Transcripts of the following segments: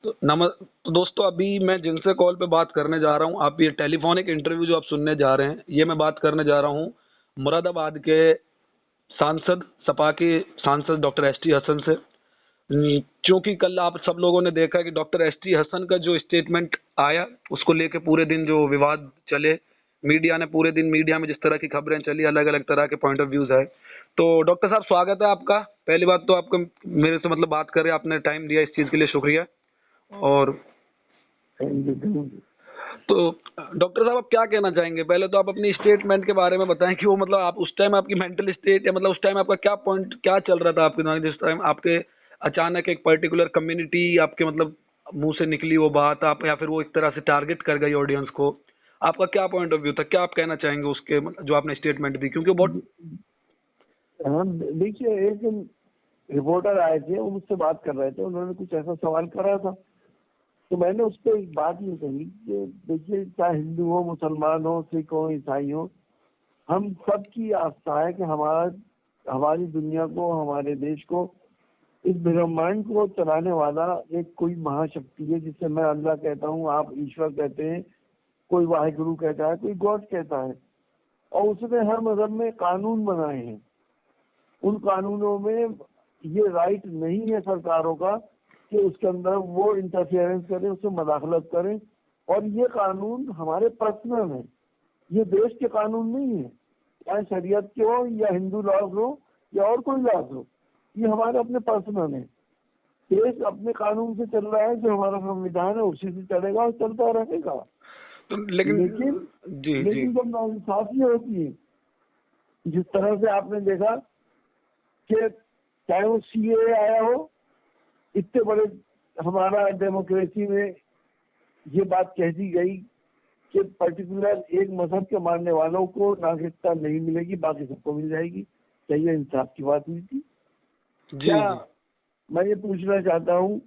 तो दोस्तों, अभी मैं जिनसे कॉल पे बात करने जा रहा हूँ, आप ये टेलीफोनिक इंटरव्यू जो आप सुनने जा रहे हैं, ये मैं बात करने जा रहा हूँ मुरादाबाद के सांसद, सपा के सांसद डॉक्टर एस टी हसन से। क्योंकि कल आप सब लोगों ने देखा कि डॉक्टर एस टी हसन का जो स्टेटमेंट आया, उसको लेके पूरे दिन जो विवाद चले, मीडिया ने पूरे दिन, मीडिया में जिस तरह की खबरें चली, अलग अलग तरह के पॉइंट ऑफ व्यूज है। तो डॉक्टर साहब, स्वागत है आपका। पहली बात तो आपको मेरे से मतलब बात करें, आपने टाइम दिया, इस चीज़ के लिए शुक्रिया। और तो डॉक्टर साहब, आप क्या कहना चाहेंगे? पहले तो आप अपनी स्टेटमेंट के बारे में बताएं कि वो मतलब आप उस टाइम आपकी मेंटल स्टेट, या मतलब उस टाइम आपका क्या पॉइंट, क्या चल रहा था आपके दिमाग में जिस टाइम आपके अचानक एक पर्टिकुलर कम्युनिटी आपके मतलब मुंह से निकली वो बात, आप या फिर वो एक तरह से टारगेट कर गई ऑडियंस को। आपका क्या पॉइंट ऑफ व्यू था, क्या आप कहना चाहेंगे उसके जो आपने स्टेटमेंट दी, क्योंकि वो बहुत। हाँ, देखिए, एक दिन रिपोर्टर आए थे, वो मुझसे बात कर रहे थे, उन्होंने कुछ ऐसा सवाल करा था, तो मैंने उस पर एक बात ये कही कि देखिए, चाहे हिंदू हो, मुसलमान हो, सिख हो, ईसाई हो, हम सबकी आस्था है कि हमारी दुनिया को, हमारे देश को, इस ब्रह्मांड को चलाने वाला एक कोई महाशक्ति है, जिसे मैं अल्लाह कहता हूँ, आप ईश्वर कहते हैं, कोई वाहिगुरु कहता है, कोई गॉड कहता है। और उसने हर मजहब में कानून बनाए हैं। उन कानूनों में ये राइट नहीं है सरकारों का कि उसके अंदर वो इंटरफेरेंस करें, उसमें मदाखलत करें। और ये कानून हमारे पर्सनल है, ये देश के कानून नहीं है, चाहे शरीयत के हो या हिंदू लॉज हो या और कोई लॉज हो, ये हमारे अपने पर्सनल है। देश अपने कानून से चल रहा है, जो हमारा संविधान है उसी से चलेगा और चलता रहेगा। तो लेकिन लेकिन जब नाइंसाफी होती है, जिस तरह से आपने देखा कि चाहे वो सीए आया हो, इतने बड़े हमारा डेमोक्रेसी में ये बात कह दी गई कि पर्टिकुलर एक मजहब के मानने वालों को नागरिकता नहीं मिलेगी, बाकी सबको मिल जाएगी। क्या ये इंसाफ की बात हुई थी? क्या मैं ये पूछना चाहता हूँ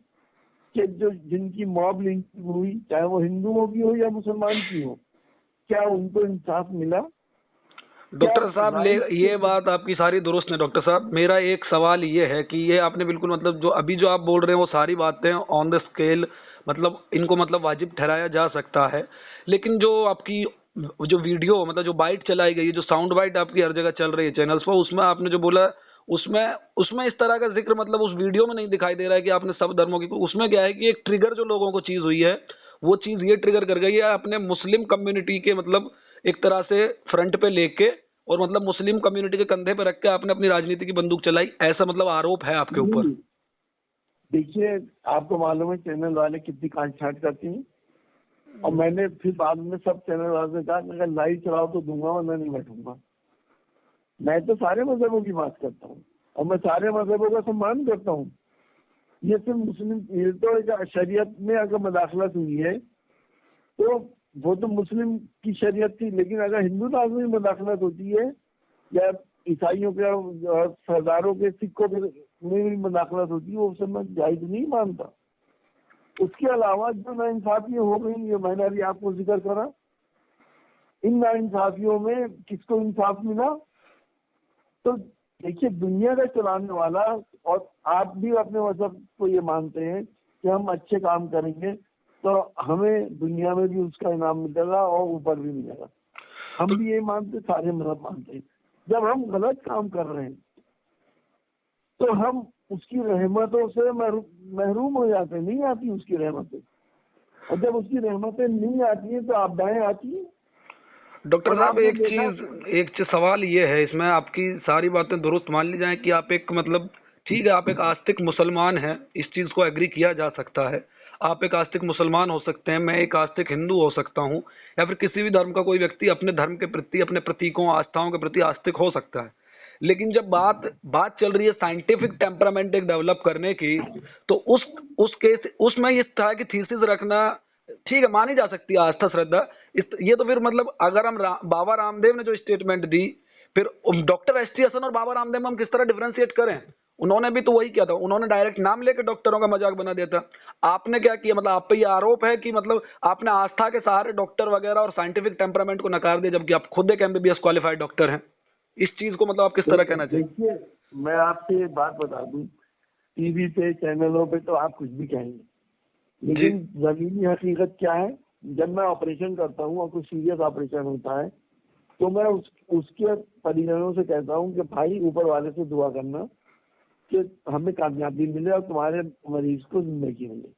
कि जो जिनकी मॉब लिंचिंग हुई, चाहे वो हिंदुओं की हो या मुसलमान की हो, क्या उनको इंसाफ मिला? डॉक्टर साहब, ये बात आपकी सारी दुरुस्त है डॉक्टर साहब। मेरा एक सवाल ये है कि ये आपने बिल्कुल मतलब जो अभी जो आप बोल रहे हैं वो सारी बातें ऑन द स्केल, मतलब इनको मतलब वाजिब ठहराया जा सकता है। लेकिन जो आपकी जो वीडियो मतलब जो बाइट चलाई गई है, जो साउंड बाइट आपकी हर जगह चल रही है चैनल्स पर, उसमें आपने जो बोला, उसमें उसमें इस तरह का जिक्र मतलब उस वीडियो में नहीं दिखाई दे रहा है कि आपने सब धर्मों की। उसमें क्या है कि एक ट्रिगर जो लोगों को चीज हुई है, वो चीज ये ट्रिगर कर गई है अपने मुस्लिम कम्युनिटी के मतलब एक तरह से फ्रंट पे लेके, और मतलब मुस्लिम कम्युनिटी के कंधे पे रख के आपने अपनी राजनीति की बंदूक चलाई, ऐसा मतलब आरोप है आपके ऊपर। देखिए, आपको मालूम है चैनल वाले कितनी कांटछांट करती हैं, और मैंने फिर बाद में सब चैनल वालों से कहा अगर लाइव चलाओ तो दूंगा, वरना नहीं बैठूंगा। मैं तो सारे मजहबों की बात करता हूँ और मैं सारे मजहबों का सम्मान करता हूँ। ये सिर्फ मुस्लिम, ये तो शरीयत में अगर मदाखलत हुई है तो वो तो मुस्लिम की शरीयत थी, लेकिन अगर हिंदू धर्म में मदाखलत होती है या ईसाइयों के सरदारों के, सिखों के में भी मदाखलत होती है, वो सब मैं जायज नहीं मानता। उसके अलावा जो नाइंसाफियां हो गई, ये मैंने अभी आपको जिक्र करा, इन नाइंसाफियों में किसको इंसाफ मिला? तो देखिए, दुनिया का चलाने वाला, और आप भी अपने मजहब को ये मानते हैं कि हम अच्छे काम करेंगे तो हमें दुनिया में भी उसका इनाम मिलेगा और ऊपर भी मिलेगा। हम भी ये मानते, सारे मजहब मानते हैं। जब हम गलत काम कर रहे हैं तो हम उसकी रहमतों से महरूम हो जाते हैं, नहीं आती उसकी रहमतें। और जब उसकी रहमतें नहीं आती हैं तो आपदाएं आती हैं। डॉक्टर साहब, एक चीज सवाल ये है इसमें, आपकी सारी बातें दुरुस्त मान ली जाए कि आप एक मतलब ठीक है, आप एक आस्तिक मुसलमान हैं, इस चीज को एग्री किया जा सकता है। आप एक आस्तिक मुसलमान हो सकते हैं, मैं एक आस्तिक हिंदू हो सकता हूँ, या फिर किसी भी धर्म का कोई व्यक्ति अपने धर्म के प्रति, अपने प्रतीकों, आस्थाओं के प्रति आस्तिक हो सकता है। लेकिन जब बात चल रही है साइंटिफिक टेम्परामेंट एक डेवलप करने की, तो उस केस उसमें इस तरह की थीसिस रखना ठीक है, मानी जा सकती है आस्था श्रद्धा। ये तो फिर मतलब अगर हम बाबा रामदेव ने जो स्टेटमेंट दी, फिर डॉक्टर एस टी हसन और बाबा रामदेव में हम किस तरह डिफरेंशिएट करें? उन्होंने भी तो वही किया था, उन्होंने डायरेक्ट नाम लेकर डॉक्टरों का मजाक बना दिया था। आपने क्या किया? मतलब आप पे ये आरोप है कि मतलब आपने आस्था के सहारे डॉक्टर वगैरह और साइंटिफिक टेम्परामेंट को नकार दिया, जबकि आप खुद एक एमबीबीएस क्वालिफाइड डॉक्टर हैं। इस चीज को मतलब आप किस तरह कहना चाहिए? देखिए, मैं आपसे एक बात बता दूं, टीवी पे, चैनलों पे तो आप कुछ भी कहेंगे, लेकिन जमीनी हकीकत क्या है, जब मैं ऑपरेशन करता हूँ और कुछ सीरियस ऑपरेशन होता है तो मैं उसके परिजनों से कहता हूँ कि भाई ऊपर वाले से दुआ करना कि हमें कामयाबी मिले और तुम्हारे मरीज को जिंदगी मिले।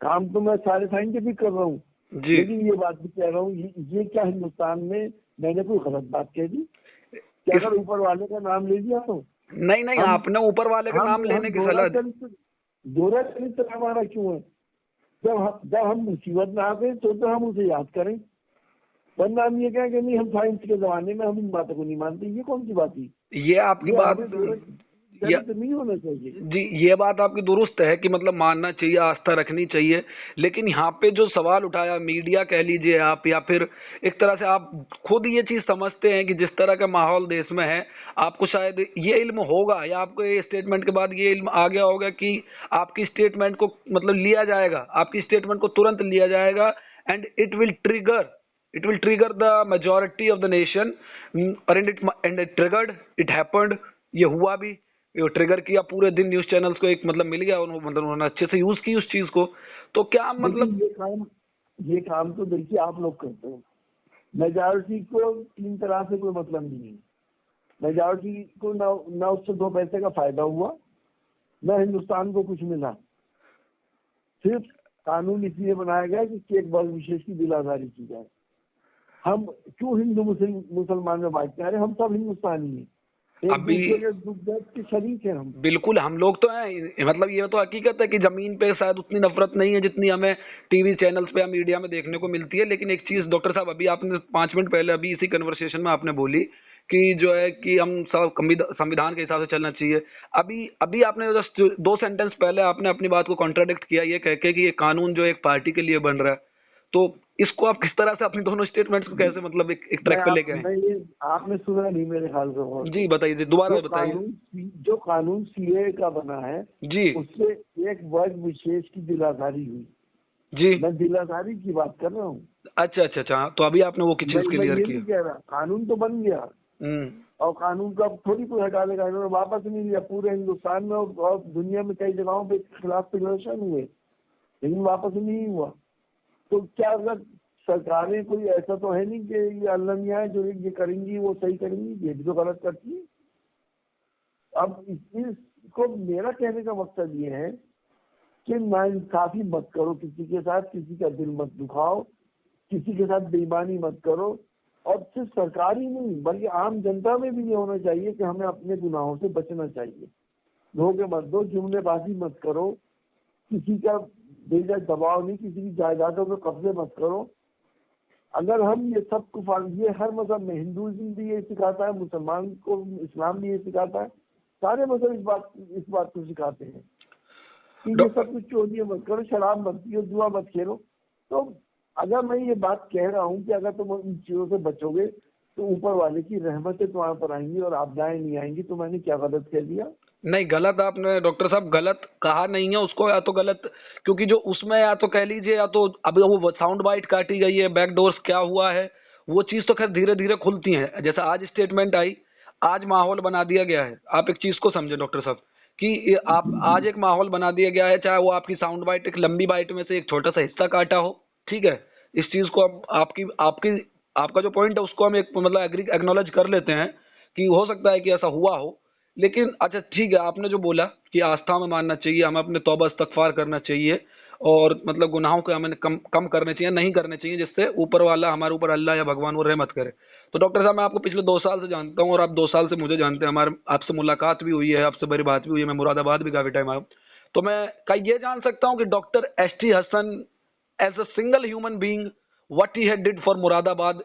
काम तो मैं सारे साइंटिफिक कर रहा हूँ, लेकिन ये बात भी कह रहा हूँ, ये क्या हिंदुस्तान में मैंने कोई गलत बात कह दी कि अगर ऊपर वाले का नाम ले दिया तो? नहीं, आपने ऊपर वाले का नाम लेने की सलाह दोहरा चरित्र हमारा क्यों है? जब हम मुसीबत में आते हैं तो हम उसे याद करें, वरना हम ये कहें कि नहीं हम साइंस के जमाने में हम इन बातों को नहीं मानते। ये कौन सी बात है? ये आपकी बात नहीं होना चाहिए जी, ये बात आपकी दुरुस्त है कि मतलब मानना चाहिए, आस्था रखनी चाहिए, लेकिन यहाँ पे जो सवाल उठाया मीडिया कह लीजिए आप, या फिर एक तरह से आप खुद ये चीज समझते हैं कि जिस तरह का माहौल देश में है, आपको शायद ये इल्म होगा या आपको ये स्टेटमेंट के बाद ये इल्म आ गया होगा कि आपकी स्टेटमेंट को मतलब लिया जाएगा, आपकी स्टेटमेंट को तुरंत लिया जाएगा and it will trigger the majority of the nation and it triggered, it happened, ये हुआ भी, ये ट्रिगर किया पूरे दिन न्यूज चैनल्स को, एक मतलब मिल गया मतलब उन्होंने अच्छे से यूज की उस चीज को। तो क्या मतलब ये काम तो देखिए आप लोग करते हो, मेजॉरिटी को तीन तरह से कोई मतलब नहीं है। मेजॉरिटी को ना उससे 2 पैसे का फायदा हुआ, ना हिंदुस्तान को कुछ मिला। सिर्फ कानून इसलिए बनाया गया कि एक वर्ग विशेष की दिलासारी की जाए। हम क्यों हिंदू मुसलमान में बांटते हैं? हम सब हिंदुस्तानी हैं, अभी के शरीक है हम। बिल्कुल हम लोग तो हैं, मतलब ये तो हकीकत है कि जमीन पे शायद उतनी नफरत नहीं है जितनी हमें टीवी चैनल्स पे या मीडिया में देखने को मिलती है। लेकिन एक चीज डॉक्टर साहब, अभी आपने 5 मिनट पहले अभी इसी कन्वर्सेशन में आपने बोली कि जो है कि हम सब संविधान के हिसाब से चलना चाहिए। अभी अभी आपने जस्ट 2 सेंटेंस पहले आपने अपनी बात को कॉन्ट्राडिक्ट किया ये कह के कि ये कानून जो एक पार्टी के लिए बन रहा है। तो इसको आप किस तरह से अपनी दोनों स्टेटमेंट्स को कैसे मतलब एक ट्रैक पे लेके आए? आपने सुना नहीं मेरे ख्याल से। जी बताइए, दोबारा बताइए। जो कानून सीए का बना है जी, उससे एक वर्ग विशेष की दिलासारी हुई। जी मैं दिलासारी की बात कर रहा हूँ। अच्छा, तो अभी आपने वो की चीज क्लियर की। कह रहा कानून तो बन गया और कानून का थोड़ी कोई हटा देगा, इन्होंने वापस नहीं लिया। पूरे हिंदुस्तान में और दुनिया में कई जगहों पे खिलाफ प्रदर्शन हुए, लेकिन वापस नहीं हुआ। तो क्या अगर सरकारें कोई ऐसा तो है नहीं कि ये अल्लाह मियां है जो ये करेंगी वो सही करेंगी, ये भी तो गलत करती है। अब इसको मेरा कहने का मकसद ये है कि नाइंसाफी मत करो किसी के साथ, किसी का दिल मत दुखाओ, किसी के साथ बेईमानी मत करो। और सिर्फ सरकार ही नहीं बल्कि आम जनता में भी ये होना चाहिए कि हमें अपने गुनाहों से बचना चाहिए। धोखे मत दो, जुमलेबाजी मत करो, किसी का बेजा दबाव नहीं, किसी की जायदादों पे कब्जे मत करो। अगर हम ये सब कुछ, ये हर मजहब में, हिंदुइज्म भी ये सिखाता है, मुसलमान को इस्लाम भी ये सिखाता है, सारे मजहब इस बात को सिखाते हैं कि ये सब कुछ चोरियां मत करो, शराब मत पियो, जुआ मत खेलो। तो अगर मैं ये बात कह रहा हूँ कि अगर तुम इन चीजों से बचोगे तो ऊपर वाले की रहमतें तुम्हारे पर आएंगी और आपदाएं नहीं आएंगी। तो मैंने क्या गलत कह दिया? नहीं, गलत आपने डॉक्टर साहब गलत कहा नहीं है उसको, या तो गलत, क्योंकि जो उसमें या तो कह लीजिए या तो अभी वो साउंड बाइट काटी गई है, बैकडोर्स क्या हुआ है वो चीज तो खैर धीरे धीरे खुलती है। जैसे आज स्टेटमेंट आई, आज माहौल बना दिया गया है। आप एक चीज को समझे डॉक्टर साहब कि आप आज एक माहौल बना दिया गया है, चाहे वो आपकी साउंड बाइट एक लंबी बाइट में से एक छोटा सा हिस्सा काटा हो, ठीक है। इस चीज को आपकी आपकी आपका जो पॉइंट है उसको हम एक मतलब एक्नॉलेज कर लेते हैं कि हो सकता है कि ऐसा हुआ हो। लेकिन अच्छा ठीक है, आपने जो बोला कि आस्था में मानना चाहिए, हमें अपने तौबा इस्तगफार करना चाहिए और मतलब गुनाहों को हमें कम करने चाहिए, नहीं करने चाहिए, जिससे ऊपर वाला हमारे ऊपर अल्लाह या भगवान वो रहमत करे। तो डॉक्टर साहब मैं आपको पिछले 2 साल से जानता हूँ और आप 2 साल से मुझे जानते हैं, हमारे आपसे मुलाकात भी हुई है, आपसे बड़ी बात भी हुई है, मैं मुरादाबाद भी काफी टाइम आया। तो मैं क्या ये जान सकता हूँ कि doctor ST. Hasan as a single human being what he had did for Moradabad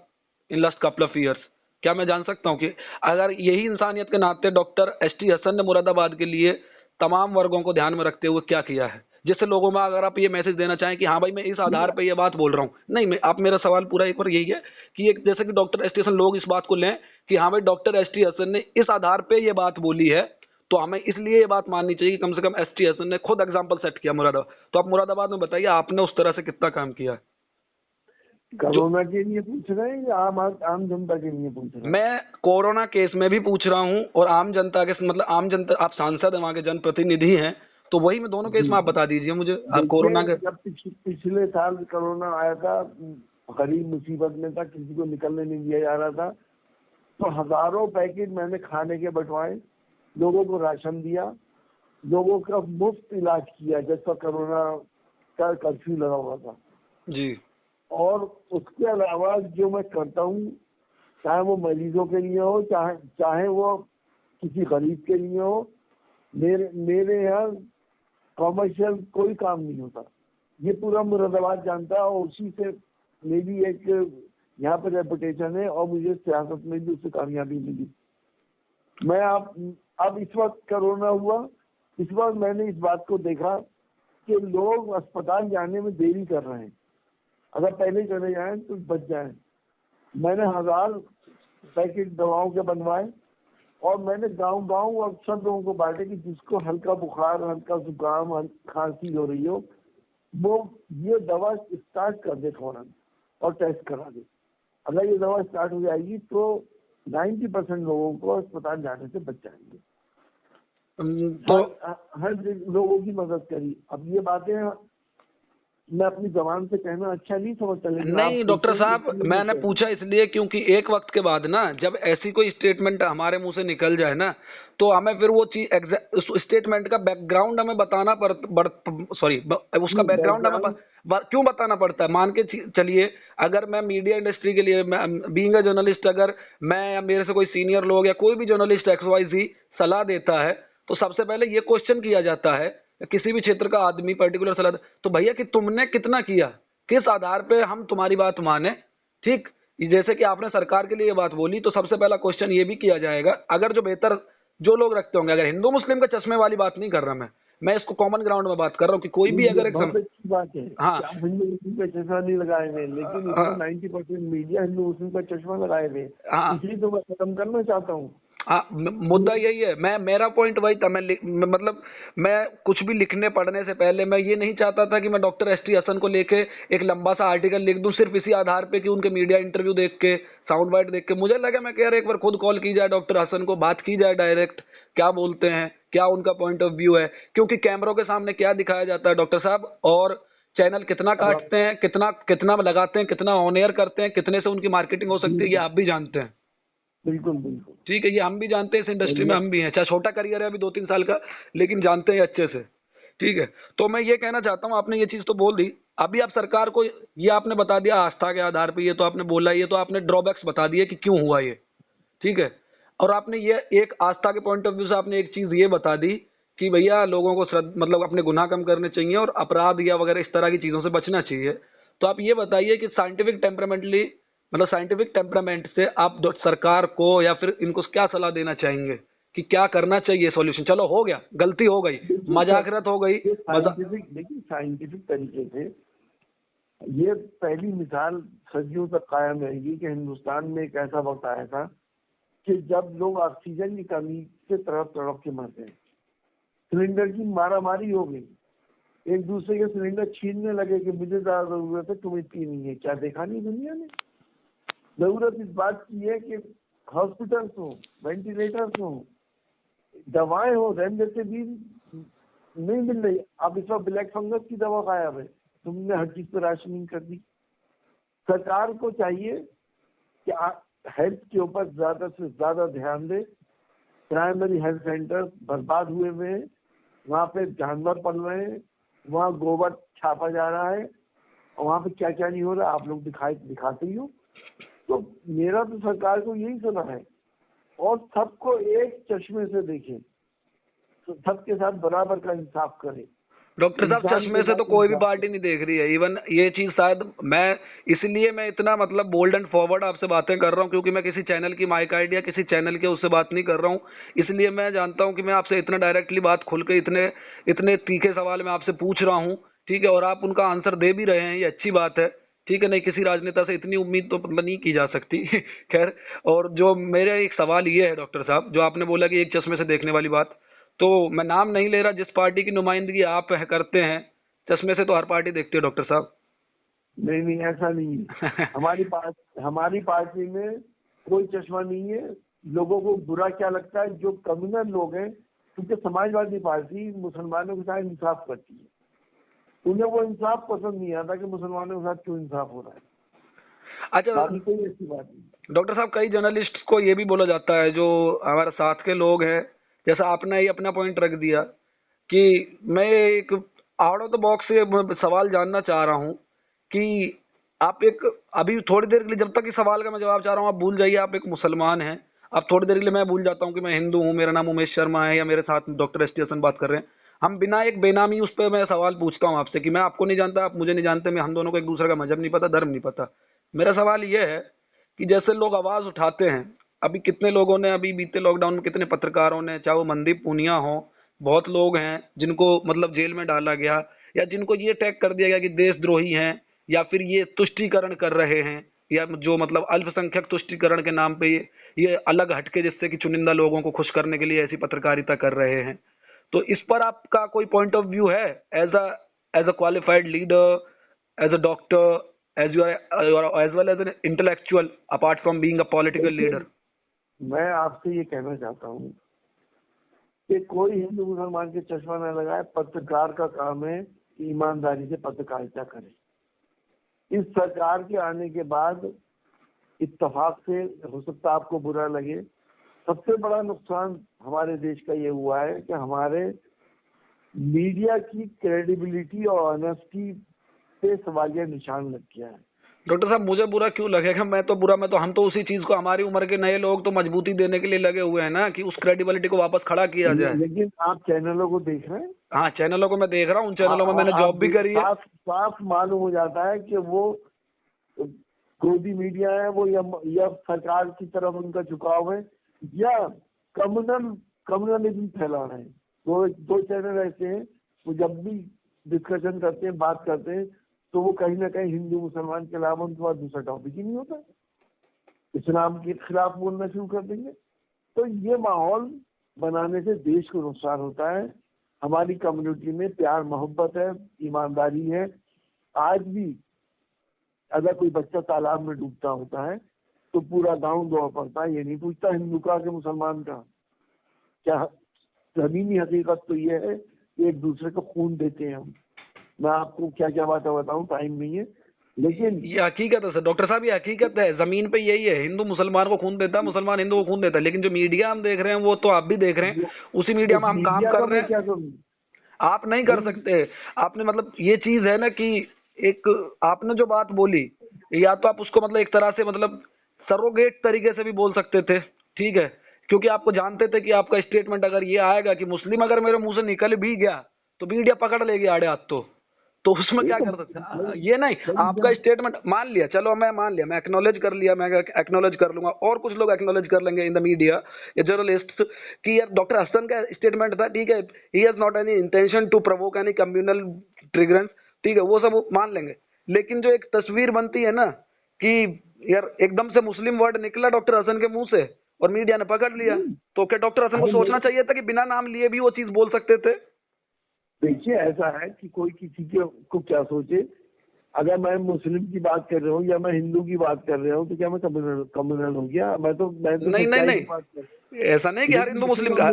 in last couple of years, क्या मैं जान सकता हूँ कि अगर यही इंसानियत के नाते डॉक्टर एस.टी. हसन ने मुरादाबाद के लिए तमाम वर्गों को ध्यान में रखते हुए क्या किया है, जिससे लोगों में अगर आप ये मैसेज देना चाहें कि हाँ भाई मैं इस आधार पे ये बात बोल रहा हूँ। नहीं, आप मेरा सवाल पूरा एक बार यही है कि एक जैसे कि डॉक्टर एस.टी. हसन लोग इस बात को लें कि हाँ भाई डॉक्टर एस.टी. हसन ने इस आधार पे ये बात बोली है, तो हमें इसलिए ये बात माननी चाहिए कि कम से कम एस.टी. हसन ने खुद एग्जाम्पल सेट किया मुरादाबाद। तो आप मुरादाबाद में बताइए आपने उस तरह से कितना काम किया है? कोरोना के लिए पूछ रहे हैं या आम जनता के लिए पूछ रहे हैं? मैं कोरोना केस में भी पूछ रहा हूँ और आम जनता के मतलब आम जनता, आप सांसद हैं, वहाँ के जनप्रतिनिधि हैं, तो वही मैं दोनों केस में आप बता दीजिए मुझे, आप कोरोना के। जब पिछले साल कोरोना आया था, गरीब मुसीबत में था, किसी को निकलने नहीं दिया जा रहा था, तो हजारों पैकेट मैंने खाने के बंटवाए, लोगों को राशन दिया, लोगों का मुफ्त इलाज किया जब तक कोरोना का कर्फ्यू लगा हुआ था जी। और उसके अलावा जो मैं करता हूँ, चाहे वो मरीजों के लिए हो, चाहे वो किसी गरीब के लिए हो, मेरे यहाँ कॉमर्शियल कोई काम नहीं होता। ये पूरा मुरादाबाद जानता है और उसी से मेरी एक यहाँ पे रेपुटेशन है और मुझे सियासत में भी उससे कामयाबी मिली। मैं अब इस वक्त कोरोना हुआ, इस वक्त मैंने इस बात को देखा कि लोग अस्पताल जाने में देरी कर रहे हैं, अगर पहले चले जाएं तो बच जाएं। मैंने 1000 पैकेट दवाओं के बनवाए और मैंने गांव और सब लोगों को बांटे कि जिसको हल्का बुखार, हल्का जुकाम, खांसी हो रही हो, वो ये दवा स्टार्ट कर दे फौरन और टेस्ट करा दे। अगर ये दवा स्टार्ट हो जाएगी तो 90% लोगों को अस्पताल जाने से बच जाएंगे। तो हर लोगों की मदद करी। अब ये बातें मैं अपनी जबान से कहना अच्छा नहीं समझता, लेकिन नहीं डॉक्टर साहब, मैंने पूछा इसलिए क्योंकि एक वक्त के बाद ना जब ऐसी कोई स्टेटमेंट हमारे मुंह से निकल जाए ना, तो हमें फिर वो चीज उस स्टेटमेंट का बैकग्राउंड हमें बताना उसका बैकग्राउंड हमें क्यों बताना पड़ता है। मान के चलिए, अगर मैं मीडिया इंडस्ट्री के लिए बीइंग अ जर्नलिस्ट, अगर मैं या मेरे से कोई सीनियर लोग या कोई भी जर्नलिस्ट XYZ सलाह देता है, तो सबसे पहले ये क्वेश्चन किया जाता है, किसी भी क्षेत्र का आदमी पर्टिकुलर सलाह, तो भैया कि तुमने कितना किया, किस आधार पे हम तुम्हारी बात माने। ठीक, जैसे कि आपने सरकार के लिए ये बात बोली, तो सबसे पहला क्वेश्चन ये भी किया जाएगा, अगर जो बेहतर जो लोग रखते होंगे, अगर हिंदू मुस्लिम के चश्मे वाली बात नहीं कर रहा मैं इसको कॉमन ग्राउंड में बात कर रहा हूँ कि कोई भी अगर बहुत अच्छी बात है। हाँ, हिंदू मुस्लिम का चश्मा नहीं लगाए हुए, लेकिन 90% मीडिया हिंदू मुस्लिम का चश्मा लगाए हुए, इसलिए तो मैं खत्म करना चाहता हूँ। हाँ, मुद्दा यही है। मेरा पॉइंट वही था। मतलब मैं कुछ भी लिखने पढ़ने से पहले मैं ये नहीं चाहता था कि मैं डॉक्टर ST हसन को लेके एक लंबा सा आर्टिकल लिख दूं सिर्फ इसी आधार पे कि उनके मीडिया इंटरव्यू देख के, साउंड बाइट देख के मुझे लगा मैं कह रहा एक बार खुद कॉल की जाए डॉक्टर हसन को, बात की जाए डायरेक्ट, क्या बोलते हैं, क्या उनका पॉइंट ऑफ व्यू है। क्योंकि कैमरों के सामने क्या दिखाया जाता है डॉक्टर साहब, और चैनल कितना काटते हैं, कितना लगाते हैं, कितना ऑन एयर करते हैं, कितने से उनकी मार्केटिंग हो सकती है, ये आप भी जानते हैं। बिल्कुल बिल्कुल ठीक है, ये हम भी जानते हैं, इस इंडस्ट्री में हम भी हैं, चाहे छोटा करियर है अभी 2-3 साल का, लेकिन जानते हैं अच्छे से। ठीक है, तो मैं ये कहना चाहता हूँ, आपने ये चीज तो बोल दी, अभी आप सरकार को ये आपने बता दिया आस्था के आधार पे, ये तो आपने बोला, ये तो आपने ड्रॉबैक्स बता दिए कि क्यों हुआ ये। ठीक है, और आपने ये एक आस्था के पॉइंट ऑफ व्यू से आपने एक चीज ये बता दी कि भैया लोगों को मतलब अपने गुनाह कम करने चाहिए और अपराध या वगैरह इस तरह की चीजों से बचना चाहिए। तो आप ये बताइए कि साइंटिफिक टेम्परामेंट से आप सरकार को या फिर इनको क्या सलाह देना चाहेंगे कि क्या करना चाहिए सॉल्यूशन। चलो हो गया, गलती हो गई, मजाकरत हो गई, देखिए साइंटिफिक तरीके से ये पहली मिसाल सदियों तक कायम रहेगी कि हिंदुस्तान में एक ऐसा वक्त आया था कि जब लोग ऑक्सीजन की कमी से तड़प के मरते हैं, सिलेंडर की मारामारी हो गई, एक दूसरे के सिलेंडर छीनने लगे कि मुझे ज्यादा जरूरत है, तुम्हें इतनी नहीं है। क्या देखा नहीं दुनिया ने? जरूरत इस बात की है कि हॉस्पिटल्स हो, वेंटिलेटर्स हो, दवाएं हो, रेमडेसिविर नहीं मिल रही। अब इस वक्त ब्लैक फंगस की दवा गायब है, तुमने हर चीज पर राशनिंग कर दी। सरकार को चाहिए कि हेल्थ के ऊपर ज्यादा से ज्यादा ध्यान दे। प्राइमरी हेल्थ सेंटर बर्बाद हुए हैं, वहाँ पे जानवर पल रहे हैं, वहाँ गोबर छापा जा रहा है, और वहाँ पे क्या क्या नहीं हो रहा आप लोग दिखाते ही हो। तो मेरा तो सरकार को यही सुना है, और सबको एक चश्मे से देखें, तो सबके साथ बराबर का इंसाफ करें। डॉक्टर साहब चश्मे से तो कोई भी पार्टी नहीं देख रही है। इवन ये चीज शायद मैं इतना मतलब बोल्ड एंड फॉरवर्ड आपसे बातें कर रहा हूँ क्योंकि मैं किसी चैनल की माइक आइडिया किसी चैनल के उससे बात नहीं कर रहा हूँ। इसलिए मैं जानता हूँ कि मैं आपसे इतना डायरेक्टली बात खुल के इतने तीखे सवाल मैं आपसे पूछ रहा हूँ। ठीक है, और आप उनका आंसर दे भी रहे हैं, ये अच्छी बात है। ठीक है, नहीं किसी राजनेता से इतनी उम्मीद तो मतलब नहीं की जा सकती। खैर, और जो मेरा एक सवाल ये है डॉक्टर साहब, जो आपने बोला कि एक चश्मे से देखने वाली बात, तो मैं नाम नहीं ले रहा, जिस पार्टी की नुमाइंदगी आप करते हैं, चश्मे से तो हर पार्टी देखती है डॉक्टर साहब। नहीं ऐसा नहीं है। हमारी पार्टी में कोई चश्मा नहीं है। लोगों को बुरा क्या लगता है, जो कम्युनल लोग हैं क्योंकि समाजवादी पार्टी मुसलमानों के साथ इंसाफ करती है, उन्हें वो इंसाफ पसंद नहीं आता कि मुसलमानों के साथ क्यों इंसाफ हो रहा है। अच्छा बाकी कोई ऐसी बात नहीं। डॉक्टर साहब, कई जर्नलिस्ट को ये भी बोला जाता है, जो हमारे साथ के लोग हैं, जैसा आपने ही अपना पॉइंट रख दिया, कि मैं एक आउट ऑफ द बॉक्स से सवाल जानना चाह रहा हूँ कि आप एक अभी थोड़ी देर के लिए, जब तक इस सवाल का मैं जवाब चाह रहा हूँ, आप भूल जाइए आप एक मुसलमान हैं। आप थोड़ी देर के लिए मैं भूल जाता हूँ कि मैं हिंदू हूँ, मेरा नाम उमेश शर्मा है, या मेरे साथ डॉक्टर एस टी हसन बात कर रहे हैं। हम बिना एक बेनामी उस पर मैं सवाल पूछता हूँ आपसे कि मैं आपको नहीं जानता, आप मुझे नहीं जानते, मैं हम दोनों को एक दूसरे का मजहब नहीं पता, धर्म नहीं पता। मेरा सवाल ये है कि जैसे लोग आवाज उठाते हैं, अभी कितने लोगों ने, अभी बीते लॉकडाउन में कितने पत्रकारों ने, चाहे वो मनदीप पूनिया हो, बहुत लोग हैं जिनको मतलब जेल में डाला गया, या जिनको ये टैग कर दिया गया कि देशद्रोही हैं, या फिर ये तुष्टीकरण कर रहे हैं, या जो मतलब अल्पसंख्यक तुष्टीकरण के नाम पे ये अलग हटके, जिससे कि चुनिंदा लोगों को खुश करने के लिए ऐसी पत्रकारिता कर रहे हैं। तो इस पर आपका कोई पॉइंट ऑफ व्यू है, as a qualified leader, as a doctor, as well as an intellectual, apart from being a political leader? मैं आपसे ये कहना चाहता हूँ कि कोई हिंदू मुसलमान के चश्मा न लगाए। पत्रकार का काम है कि ईमानदारी से पत्रकारिता करे। इस सरकार के आने के बाद इत्तेफाक से, हो सकता है आपको बुरा लगे, सबसे बड़ा नुकसान हमारे देश का ये हुआ है कि हमारे मीडिया की क्रेडिबिलिटी और ऑनेस्टी पे सवालिया निशान लग गया है। डॉक्टर साहब, मुझे बुरा क्यों लगेगा? मैं तो हम तो उसी चीज को, हमारी उम्र के नए लोग तो मजबूती देने के लिए लगे हुए हैं ना, कि उस क्रेडिबिलिटी को वापस खड़ा किया जाए। लेकिन आप चैनलों को देख रहे हैं? हाँ, चैनलों को मैं देख रहा हूँ, उन चैनलों में मैंने जॉब भी करी है। साफ मालूम हो जाता है कि वो गोदी मीडिया है, वो या सरकार की तरफ उनका झुकाव है, या कम्युनलिज्म फैला रहे हैं। दो चैनल ऐसे हैं, वो जब भी डिस्कशन करते हैं, बात करते हैं, तो वो कहीं ना कहीं हिंदू मुसलमान के अलावा उनके पास दूसरा टॉपिक ही नहीं होता, इस्लाम के खिलाफ बोलना शुरू कर देंगे। तो ये माहौल बनाने से देश को नुकसान होता है। हमारी कम्युनिटी में प्यार मोहब्बत है, ईमानदारी है। आज भी अगर कोई बच्चा तालाब में डूबता होता है तो पूरा गांव दौड़ पड़ता है, ये नहीं पूछता हिंदू का कि मुसलमान का। क्या जमीनी हकीकत तो ये है कि एक दूसरे को खून देते हैं हम। मैं आपको क्या क्या बातें बताऊं, टाइम नहीं है, लेकिन ये हकीकत है सर। डॉक्टर साहब, ये हकीकत है, जमीन पे यही है। हिंदू मुसलमान को खून देता है, मुसलमान हिंदू को खून देता है। लेकिन जो मीडिया हम देख रहे हैं, वो तो आप भी देख रहे हैं, उसी मीडिया में हम काम कर रहे हैं। क्या करूं? आप नहीं कर सकते। आपने मतलब ये चीज है ना कि एक आपने जो बात बोली, या तो आप उसको मतलब एक तरह से मतलब सरोगेट तरीके से भी बोल सकते थे, ठीक है, क्योंकि आपको जानते थे कि आपका स्टेटमेंट अगर ये आएगा कि मुस्लिम अगर मेरे मुंह से निकल भी गया तो मीडिया पकड़ लेगी आड़े हाथ। तो उसमें क्या कर सकते हैं? ये नहीं, आपका स्टेटमेंट मान लिया, चलो मैं मान लिया, मैं एक्नॉलेज कर लिया, मैं एक्नॉलेज कर लूंगा, और कुछ लोग एक्नॉलेज कर लेंगे इन द मीडिया या जर्नलिस्ट कि यार डॉक्टर हसन का स्टेटमेंट था, ठीक है, he has not any intention to provoke any communal triggerance, ठीक है, वो सब मान लेंगे। लेकिन जो एक तस्वीर बनती है ना कि यार एकदम से मुस्लिम वर्ड निकला डॉक्टर हसन के मुंह से और मीडिया ने पकड़ लिया, तो क्या डॉक्टर हसन को सोचना चाहिए था कि बिना नाम लिए भी वो चीज बोल सकते थे? देखिए, ऐसा है कि कोई किसी को क्या सोचे। अगर मैं मुस्लिम की बात कर रहा हूँ या मैं हिंदू की बात कर रहा हूँ तो क्या मैं कम्युनल हो गया? मैं तो नहीं, ऐसा नहीं कि हर हिंदू मुस्लिम का।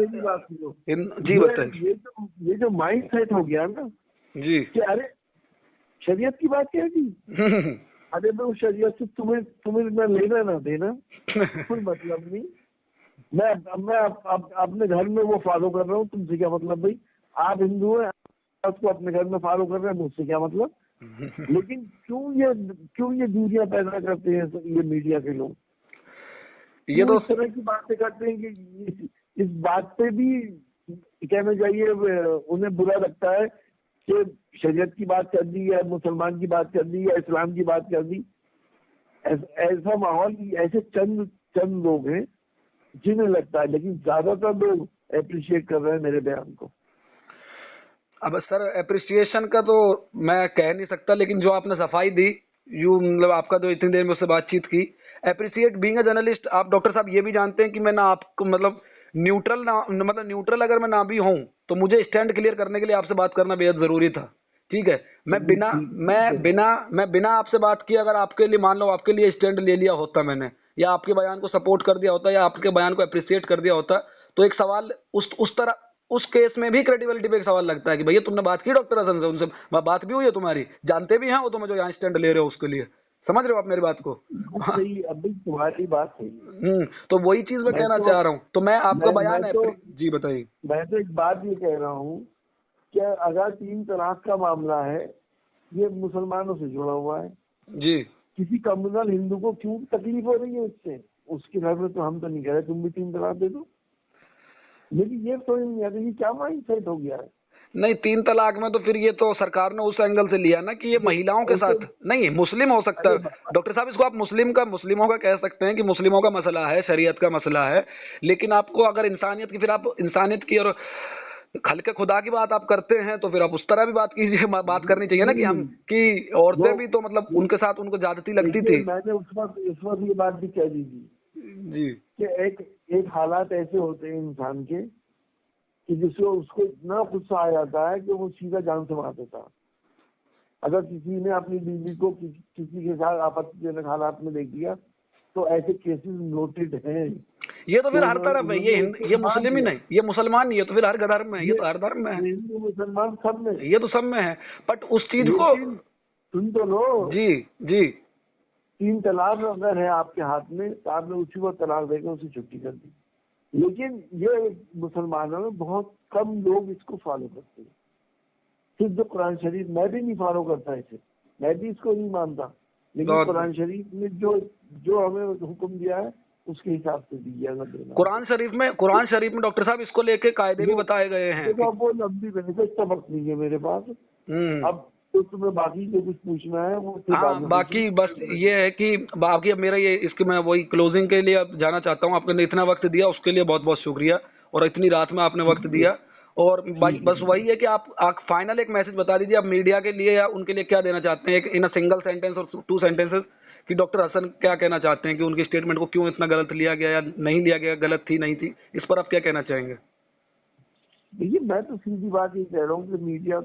जी बताइए। ये जो माइंड सेट हो गया ना जी, कि अरे शरीयत की बात क्या की, अरे मैं उस शरीयत से तुम्हें लेना ना देना कोई मतलब नहीं। मैं अपने घर में वो फॉलो कर रहा हूँ, तुमसे क्या मतलब भाई? आप हिंदू हैं, उसको अपने घर में फॉलो कर रहे हैं, मुझसे क्या मतलब? लेकिन क्यों ये दूरियां पैदा करते हैं ये मीडिया के लोग? ये तो इस तरह की बातें करते हैं कि इस बात पे भी कहना चाहिए, उन्हें बुरा लगता है कि शरीयत की बात कर दी या मुसलमान की बात कर दी या इस्लाम की बात कर दी। ऐसा माहौल, ऐसे चंद लोग हैं जिन्हें लगता है, लेकिन ज्यादातर लोग अप्रिशिएट कर रहे हैं मेरे बयान को। अब सर अप्रिसिएशन का तो मैं कह नहीं सकता, लेकिन जो आपने सफाई दी, मतलब आपका जो इतनी देर में उससे बातचीत की, अप्रिसिएट बीइंग अ जर्नलिस्ट। आप डॉक्टर साहब ये भी जानते हैं कि मैं ना आपको मतलब न्यूट्रल अगर मैं ना भी हूँ तो मुझे स्टैंड क्लियर करने के लिए आपसे बात करना बेहद जरूरी था, ठीक है। मैं बिना आपसे बात किए अगर आपके लिए, मान लो आपके लिए स्टैंड ले लिया होता मैंने, या आपके बयान को सपोर्ट कर दिया होता, या आपके बयान को अप्रिसिएट कर दिया होता, तो एक सवाल उस तरह उस केस में भी क्रेडिबिलिटी पे एक सवाल लगता है कि भैया तुमने बात की डॉक्टर हसन से, उनसे बात भी हुई है तुम्हारी, जानते भी हैं वो तुम्हें जो यहाँ स्टैंड ले रहे हो उसके लिए, समझ रहे हो आप मेरी बात को? सही, अभी तुम्हारी बात सही है। तो वही चीज मैं कहना चाह रहा हूँ, तो मैं आपका बयान है। जी बताइए। मैं तो एक बात ये कह रहा हूँ कि अगर 3 तलाक का मामला है, ये मुसलमानों से जुड़ा हुआ है जी। किसी कम्युनल हिंदू को क्यों तकलीफ हो रही है इससे? उसके घर में तो हम तो नहीं कह रहे तुम भी 3 तलाक दे दो, लेकिन ये समझ नहीं आता ये क्या माइंड सेट हो गया है। नहीं, 3 तलाक में तो फिर ये तो सरकार ने उस एंगल से लिया ना कि ये महिलाओं के साथ नहीं, मुस्लिम हो सकता है डॉक्टर साहब, इसको आप मुस्लिमों का कह सकते हैं कि मुस्लिमों का मसला है, शरीयत का मसला है, लेकिन आपको अगर इंसानियत की, फिर आप इंसानियत की और खल्के खुदा की बात आप करते हैं तो फिर आप उस तरह भी बात कीजिए, बात करनी चाहिए ना कि हम कि औरतें भी तो मतलब उनके साथ उनको ज्यादती लगती थी। मैंने उस वक्त ये बात भी कह दी थी जी कि एक हालात ऐसे होते हैं इंसान के कि जिससे उसको इतना गुस्सा आ जाता है कि वो सीधा जान से मार देता। अगर किसी ने अपनी बीवी को किसी के साथ आपत्तिजनक हालात में देख दिया तो ऐसे केसेस नोटेड हैं। ये तो फिर हर तरफ है, ये मुस्लिम ही नहीं, ये मुसलमान नहीं, ये तो फिर हर धर्म में है, ये तो हर धर्म में है, हिंदू मुसलमान सब में, ये तो सब में है। बट उस चीज को सुन तो लो। जी जी। 3 तलाक अगर है आपके हाथ में तो आपने उसी को तलाक देकर उसे छुट्टी कर दी, लेकिन ये मुसलमानों में बहुत कम लोग इसको फॉलो करते हैं। सिर्फ जो कुरान शरीफ, मैं भी नहीं फॉलो करता इसे, मैं भी इसको नहीं मानता, लेकिन कुरान शरीफ में जो हमें हुक्म दिया है उसके हिसाब से दिया देना। कुरान शरीफ में डॉक्टर साहब इसको लेके कायदे भी बताए गए हैं। तो वो लंबी बहस, इतना वक्त नहीं है मेरे पास। अब तो तुम्हें बाकी जो कुछ पूछना है वो बाकी बस ये है कि बाकी अब मेरा ये इसके मैं वही क्लोजिंग के लिए अब जाना चाहता हूँ। आपने इतना वक्त दिया उसके लिए बहुत बहुत शुक्रिया, और इतनी रात में आपने वक्त दिया। और बस वही है कि आप फाइनल एक मैसेज बता दीजिए आप मीडिया के लिए या उनके लिए क्या देना चाहते हैं, इन अ सिंगल सेंटेंस और 2 सेंटेंसेस, कि डॉक्टर हसन क्या कहना चाहते हैं कि उनकी स्टेटमेंट को क्यों इतना गलत लिया गया या नहीं लिया गया, गलत थी नहीं थी, इस पर आप क्या कहना चाहेंगे? देखिए, मैं तो सीधी बात ये कह रहा हूँ कि मीडिया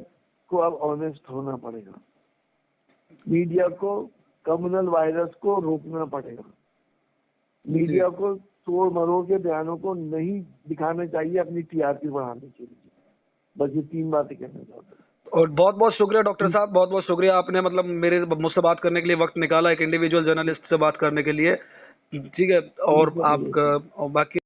को अब ऑनेस्ट होना पड़ेगा, मीडिया को कम्युनल वायरस को रोकना पड़ेगा, मीडिया को तोड़ मरोड़ के बयानों को नहीं दिखाना चाहिए अपनी टीआरपी बढ़ाने के लिए। बस ये 3 बातें कहना चाहता हूँ। और बहुत बहुत शुक्रिया डॉक्टर साहब, बहुत बहुत शुक्रिया, आपने मतलब मुझसे बात करने के लिए वक्त निकाला, एक इंडिविजुअल जर्नलिस्ट से बात करने के लिए। ठीक है, और आप बाकी